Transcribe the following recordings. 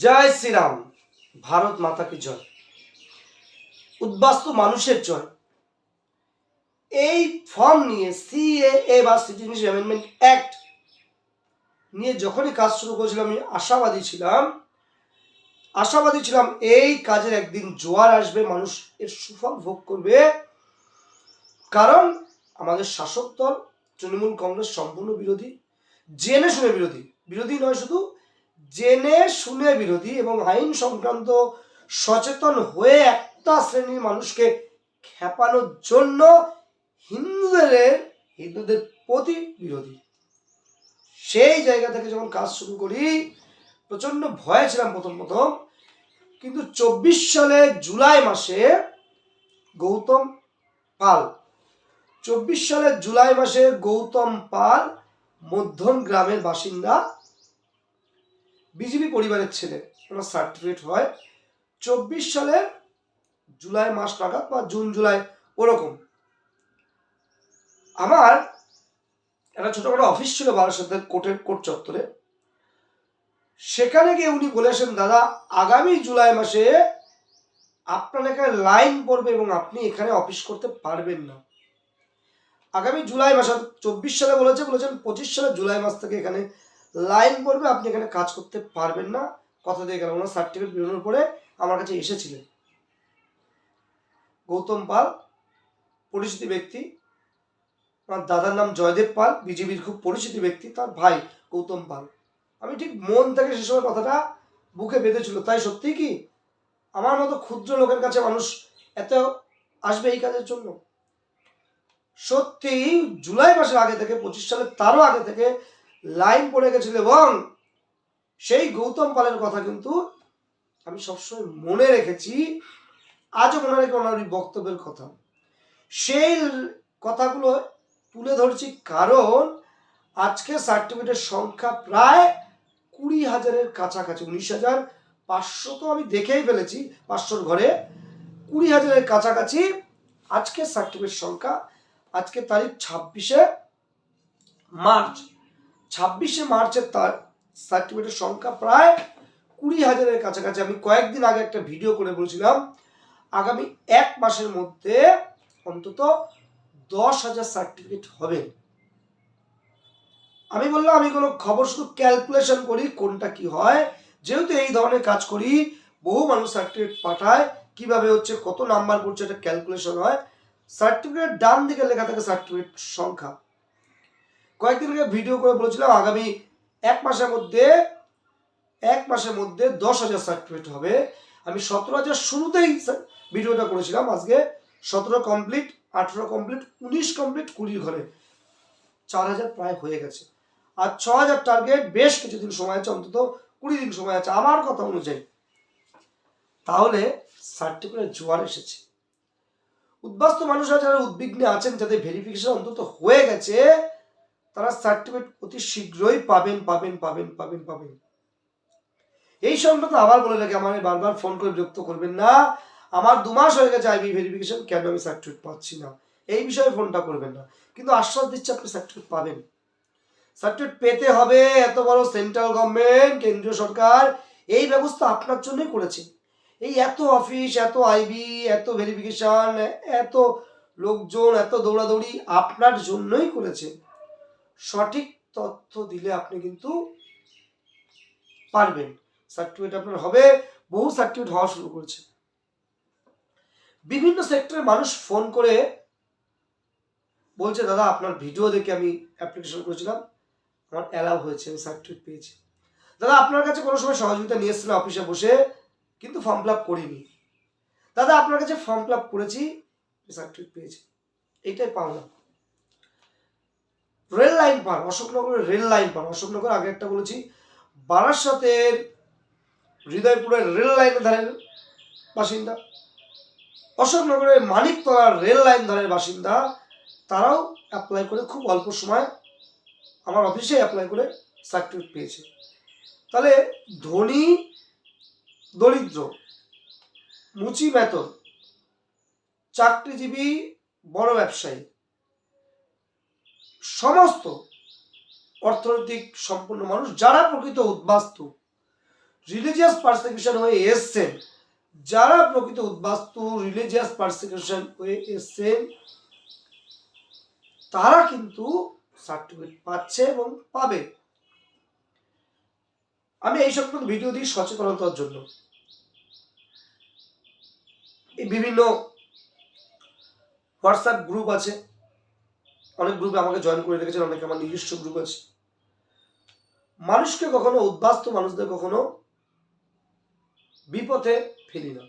জয় শ্রীরাম। ভারত মাতা কি জয়। উদ্বাস্তু মানুষের জয়। এই ফর্ম নিয়ে সিএএ বা সিটিজেনশিপ অ্যামেন্ডমেন্ট অ্যাক্ট নিয়ে যখনই কাজ শুরু করেছিলাম আমি আশাবাদী ছিলাম এই কাজের একদিন জোয়ার আসবে, মানুষ এর সুফল ভোগ করবে। কারণ আমাদের শাসক দল তৃণমূল কংগ্রেস সম্পূর্ণ বিরোধী, জেনে শুনে বিরোধী নয়, শুধু জেনে শুনে বিরোধী, এবং আইন সংক্রান্ত সচেতন হয়ে একটা শ্রেণীর মানুষকে খেপানোর জন্য হিন্দুদের প্রতি বিরোধী। সেই জায়গা থেকে যখন কাজ শুরু করি প্রচন্ড ভয়ে ছিলাম প্রথম, কিন্তু 24 সালে জুলাই মাসে গৌতম পাল মধ্যম গ্রামের বাসিন্দা, বিজেপি পরিবারের ছেলে, ওনার সার্টিফিকেট হয় 24 সালের জুলাই মাস নাগাদ বা জুন জুলাই ওরকম। আমার একটা ছোটখাটো অফিস ছিল বারাসাতের কোর্ট চত্বরে। সেখানে গিয়ে উনি বলেছেন, দাদা আগামী জুলাই মাসে আপনার এখানে লাইন পড়বে এবং আপনি এখানে অফিস করতে পারবেন না। আগামী জুলাই মাসে 24 সালে বলেছেন 25 সালে জুলাই মাস থেকে এখানে লাইন পড়বে, আপনি এখানে কাজ করতে পারবেন না, কথা দিয়ে গেলাম। ওনার সার্টিফিকেট বেরোনোর পরে আমার কাছে এসেছিলেন। গৌতম পাল পরিচিত ব্যক্তি, আমার দাদার নাম জয়দেব পাল, বিজেপির খুব পরিচিত ব্যক্তি, তার ভাই গৌতম পাল। আমি ঠিক মন থেকে সে সময় কথাটা বুকে বেঁধেছিল। তাই সত্যি কি আমার মতো ক্ষুদ্র লোকের কাছে মানুষ এত আসবে এই কাজের জন্য? সত্যি জুলাই মাসের আগে থেকে 25 সালে তারও আগে থেকে লাইন পড়ে গেছিল, এবং সেই গৌতম পালের কথা কিন্তু আমি সবসময় মনে রেখেছি, আজও মনে রেখে ওনার বক্তব্যের কথা, সেই কথাগুলো তুলে ধরছি। কারণ আজকে সার্টিফিকেটের সংখ্যা প্রায় 20,000-এর কাছাকাছি, 19,500 তো আমি দেখেই ফেলেছি, 500-র ঘরে 20,000-এর কাছাকাছি আজকে সার্টিফিকেট সংখ্যা। আজকে তারিখ 26শে মার্চের তার সার্টিফিকেটের সংখ্যা প্রায় 20,000-এর কাছাকাছি। আমি কয়েকদিন আগে একটা ভিডিও করে বলেছিলাম আগামী 1 মাসের মধ্যে অন্তত 10,000 সার্টিফিকেট হবে। আমি বললাম আমি কোনো খবর শুধু ক্যালকুলেশন করি কোনটা কি হয়, যেহেতু এই ধরনের কাজ করি, বহু মানুষ সার্টিফিকেট পাঠায়, কিভাবে হচ্ছে, কত নাম্বার করছে, এটা ক্যালকুলেশন হয়। সার্টিফিকেট ডান দিকে লেখা থাকে সার্টিফিকেট সংখ্যা। কয়েকদিন আগে ভিডিও করে বলেছিলাম আগামী 1 মাসের মধ্যে 10,000 সার্টিফিকেট হবে। আমি 17,000 শুরুতেই ভিডিওটা করেছিলাম। আজকে 17 কমপ্লিট, 18 কমপ্লিট, 19 কমপ্লিট, 20 ঘরে 4,000 প্রায় হয়ে গেছে। আর 6,000 টার্গেট, বেশ কিছুদিন সময় আছে, অন্তত 20 দিন সময় আছে আমার কথা অনুযায়ী। তাহলে সার্টিফিকেট জোয়ার এসেছে। উদ্বাস্তু মানুষরা যারা উদ্বিগ্নে আছেন, যাদের ভেরিফিকেশন অন্তত হয়ে গেছে, তারা সার্টিফিকেট অতি শীঘ্রই পাবেন। এই সংক্রান্ত আবার বলে রাখি, আমার বারবার ফোন করে বিরক্ত করবেন না। আমার 2 মাস হয়ে গেছে আইবি ভেরিফিকেশন, কেন আমি সার্টিফিকেট পাচ্ছি না, এই বিষয়ে ফোনটা করবেন না। কিন্তু আশ্বাস দিচ্ছি আপনি সার্টিফিকেট পাবেন। সার্টিফিকেট পেতে হবে। এত বড় সেন্ট্রাল গভর্নমেন্ট, কেন্দ্রীয় সরকার এই ব্যবস্থা আপনার জন্যই করেছে। এই এত অফিস, এত আইবি, এত ভেরিফিকেশন, এত লোকজন, এত দৌড়াদৌড়ি আপনার জন্যই করেছে। সঠিক তথ্য দিলে আপনি কিন্তু পারবেন, সার্টিফিকেট আপনার হবে। বহু সার্টিফিকেট হওয়া শুরু করেছে। বিভিন্ন সেক্টরের মানুষ ফোন করে বলছে, দাদা আপনার ভিডিও দেখে আমি অ্যাপ্লিকেশন করেছিলাম, আমার অ্যালাউ হয়েছে, আমি সার্টিফিকেট পেয়েছি। দাদা আপনার কাছে কোনো সময় সহযোগিতা নিয়ে এসেছিলাম অফিসে বসে, কিন্তু ফর্ম ফিল আপ করিনি। দাদা আপনার কাছে ফর্ম ফিল আপ করেছি, সার্টিফিকেট পেয়েছি। এইটাই পাওনা। রেল লাইন পান, অশোকনগরের রেল লাইন পান। অশোকনগর আগে একটা বলেছি, বারাসাতের হৃদয়পুরের রেল লাইনের ধারের বাসিন্দা, অশোকনগরের মানিকতলার রেল লাইন ধারের বাসিন্দা, তারাও অ্যাপ্লাই করে খুব অল্প সময় আমার অফিসে অ্যাপ্লাই করে সার্টিফিকেট পেয়েছে। তাহলে ধনী দরিদ্র, মুচি বেতন, চাকরিজীবী, বড় ব্যবসায়ী, সমস্ত অর্থনৈতিক সম্পন্ন মানুষ যারা প্রকৃত উদ্বাস্তু, রিলিজিয়াস পারসিকিউশন হয়ে এসছেন, যারা প্রকৃত উদ্বাস্তু রিলিজিয়াস পারসিকিউশন হয়ে এসছেন, তারা কিন্তু সার্টিফিকেট পাচ্ছে এবং পাবে। আমি এই সংক্রান্ত ভিডিও দিই সচেতনতার জন্য। এই বিভিন্ন হোয়াটসঅ্যাপ গ্রুপ আছে, অনেক গ্রুপে আমাকে জয়েন করে রেখেছেন, অনেকে আমার নিজস্ব গ্রুপ আছে। মানুষকে কখনো, উদ্বাস্তু মানুষদের কখনো বিপথে ফেলি না।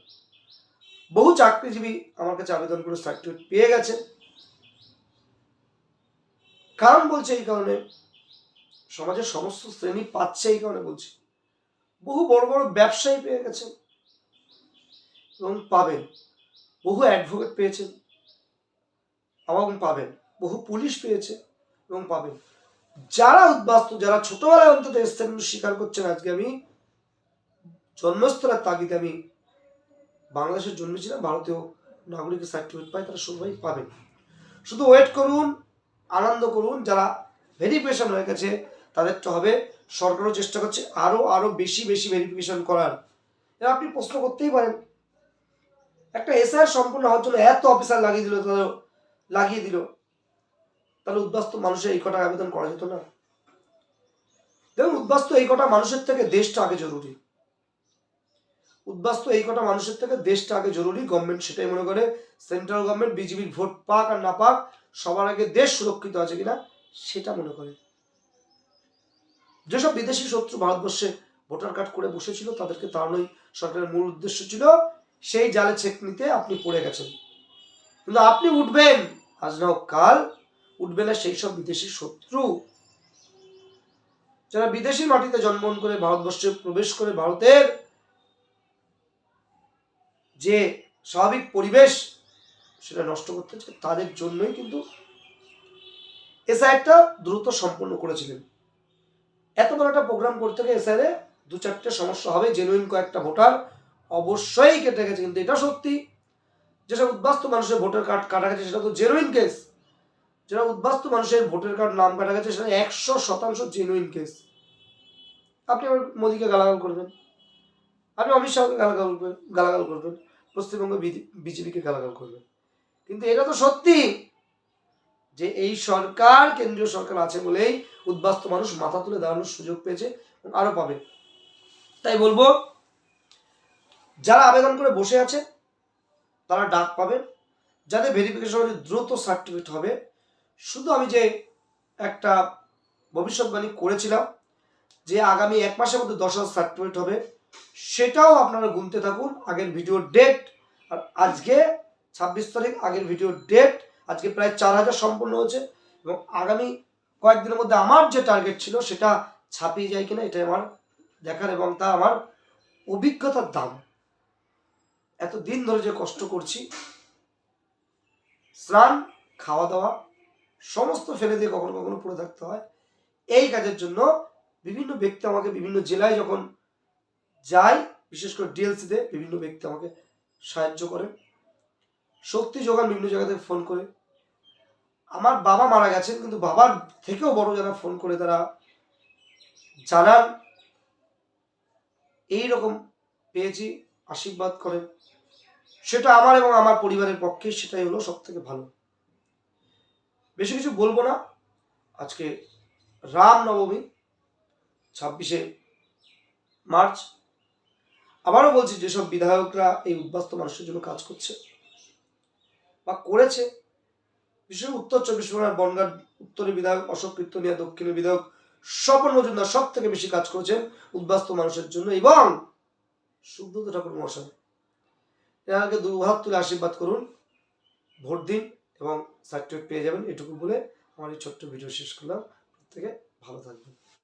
বহু চাকরিজীবী আমার কাছে আবেদন করে সার্টিফিকেট পেয়ে গেছে। কারণ বলছে এই কারণে, সমাজের সমস্ত শ্রেণী পাচ্ছে এই কারণে বলছি। বহু বড় বড় ব্যবসায়ী পেয়ে গেছেন এবং পাবেন, বহু অ্যাডভোকেট পেয়েছেন এবং পাবেন, বহু পুলিশ পেয়েছে এবং পাবেন। যারা উদ্বাস্তু, যারা ছোটবেলায় অন্তত এসছেন, স্বীকার করছেন আজকে আমি জন্মস্থলের তাগিদে আমি বাংলাদেশের জন্মেছিলাম, ভারতীয় নাগরিকের সার্টিফিকেট পাই, তারা সবাই পাবেন। শুধু ওয়েট করুন, আনন্দ করুন। যারা ভেরিফিকেশন হয়ে গেছে তাদেরটা হবে। সরকারও চেষ্টা করছে আরো বেশি ভেরিফিকেশন করার। এবার আপনি প্রশ্ন করতেই পারেন, একটা এসআইআর সম্পূর্ণ হওয়ার জন্য এত অফিসার লাগিয়ে দিল, তাহলে উদ্বাস্তু মানুষের এই কটা আবেদন করা যেত না? দেখুন, উদ্বাস্তু এই কটা মানুষের থেকে দেশটা আগে জরুরি। উদ্বাস্তু এই কটা মানুষের থেকে দেশটা আগে জরুরি। গভর্নমেন্ট সেটাই মনে করে। সেন্ট্রাল গভর্নমেন্ট বিজেপির ভোট পাক আর না পাক, সবার আগে দেশ সুরক্ষিত আছে কিনা সেটা মনে করে। যেসব বিদেশি শত্রু ভারতবর্ষে ভোটার কার্ড করে বসেছিল, তাদেরকে তাড়ানোই সরকারের মূল উদ্দেশ্য ছিল। সেই জালে ছেক নিতে আপনি পড়ে গেছেন। কিন্তু আপনি উঠবেন, আজ না হোক কাল উঠবে না সেই সব বিদেশি শত্রু যারা বিদেশি মাটিতে জন্মগ্রহণ করে ভারতবর্ষে প্রবেশ করে ভারতের যে স্বাভাবিক পরিবেশ সেটা নষ্ট করতে চায়। তাদের জন্যই কিন্তু এসআইআরটা দ্রুত সম্পন্ন করেছিলেন। এত বড় একটা প্রোগ্রাম করতে গিয়ে এসআইআরে 2-4টে সমস্যা হবে। জেনুইন কয়েকটা ভোটার অবশ্যই কেটে গেছে, কিন্তু এটা সত্যি। যেসব উদ্বাস্তু মানুষের ভোটার কার্ড কাটা গেছে সেটা তো জেনুইন কেস। যারা উদ্বাস্তু মানুষের ভোটার কার্ড নাম কাটা গেছে সেটা 100% জেনুইন কেস। আপনি আবার মোদীকে গালাগাল করবেন, আপনি অমিত শাহকে গালাগাল করবেন, পশ্চিমবঙ্গ বিজেপিকে গালাগাল করবেন, কিন্তু এটা তো সত্যি যে এই সরকার, কেন্দ্রীয় সরকার আছে বলেই উদ্বাস্তু মানুষ মাথা তুলে দাঁড়ানোর সুযোগ পেয়েছে এবং আরো পাবে। তাই বলবো, যারা আবেদন করে বসে আছে তারা ডাক পাবেন। যাদের ভেরিফিকেশন দ্রুত সার্টিফিকেট হবে। শুধু আমি যে একটা ভবিষ্যৎবাণী করেছিলাম যে আগামী 1 মাসের মধ্যে 10,000 সার্টিফিকেট হবে, সেটাও আপনারা গুনতে থাকুন। আগের ভিডিওর ডেট আর আজকে 26 তারিখ, আগের ভিডিওর ডেট, আজকে প্রায় 4,000 সম্পূর্ণ হয়েছে এবং আগামী কয়েকদিনের মধ্যে আমার যে টার্গেট ছিল সেটা ছাপিয়ে যায় কিনা এটাই আমার দেখার, এবং তা আমার অভিজ্ঞতার দাম। এতদিন ধরে যে কষ্ট করছি, স্নান, খাওয়া দাওয়া সমস্ত ফেলে দিয়ে কখনো কখনো পড়ে থাকতে হয় এই কাজের জন্য। বিভিন্ন ব্যক্তি আমাকে বিভিন্ন জেলায় যখন যাই, বিশেষ করে ডিএলসিতে বিভিন্ন ব্যক্তি আমাকে সাহায্য করেন, শক্তি যোগান, বিভিন্ন জায়গা থেকে ফোন করে। আমার বাবা মারা গেছেন, কিন্তু বাবার থেকেও বড় যারা ফোন করে তারা জানান এইরকম পেয়েছি, আশীর্বাদ করেন, সেটা আমার এবং আমার পরিবারের পক্ষে সেটাই হলো সব থেকে ভালো। বেশি কিছু বলবো না। আজকে রামনবমী, 26শে মার্চ। আবারও বলছি, যেসব বিধায়করা এই উদ্বাস্তু মানুষের জন্য কাজ করছে বা করেছে, বিশেষ উত্তর 24 পরগনার বনগাঁর উত্তরের বিধায়ক অশোক কীর্তনিয়া, দক্ষিণের বিধায়ক স্বপন মজুমদার সব থেকে বেশি কাজ করেছেন উদ্বাস্তু মানুষের জন্য, এবং সুব্রত ঠাকুর মহাশয়। এনাকে 2 হাত তুলে আশীর্বাদ করুন, ভোট দিন এবং সার্টিফিকেট পেয়ে যাবেন। এটুকু বলে আমার এই ছোট্ট ভিডিও শেষ করলাম। প্রত্যেকে ভালো থাকবেন।